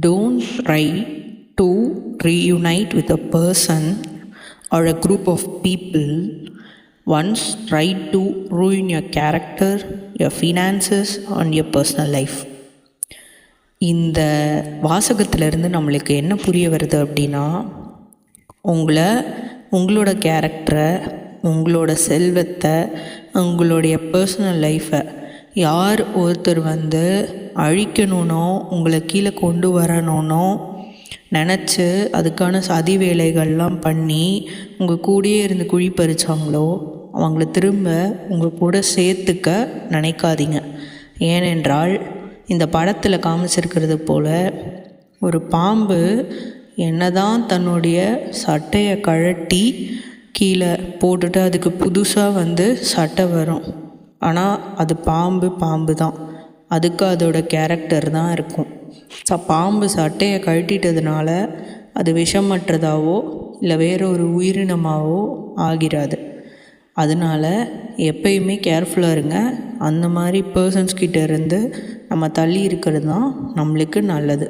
Don't try to reunite with a person or a group of people once tried to ruin your character, your finances and your personal life. இந்த வாசகத்திலிருந்து நம்மளுக்கு என்ன புரிய வருது அப்படின்னா, உங்களோட கேரக்டரை, உங்களோட செல்வத்தை, உங்களுடைய பர்சனல் லைஃப்பை யார் ஒருத்தர் அழிக்கணுன்னோ, உங்களை கீழே கொண்டு வரணுன்னோ நினச்சி அதுக்கான சதி வேலைகள்லாம் பண்ணி உங்கள் கூடயே இருந்து குழி பறித்தாங்களோ அவங்கள திரும்ப உங்கள் கூட சேர்த்துக்க நினைக்காதீங்க. ஏனென்றால் இந்த படத்தில் காமிச்சிருக்கிறது போல் ஒரு பாம்பு என்னதான் தன்னுடைய சட்டையை கழட்டி கீழே போட்டுட்டு அதுக்கு புதுசாக சட்டை வரும். ஆனால் அது பாம்பு தான், அதுக்கு அதோட கேரக்டர் தான் இருக்கும். பாம்பு சட்டையை கழட்டிட்டதுனால அது விஷமற்றதாவோ இல்லை வேறு ஒரு உயிரினமாகவோ ஆகிறாது. அதனால் எப்பயுமே கேர்ஃபுல்லாக இருங்க. அந்த மாதிரி பர்சன்ஸ்கிட்ட இருந்து நம்ம தள்ளி இருக்கிறது தான் நம்மளுக்கு நல்லது.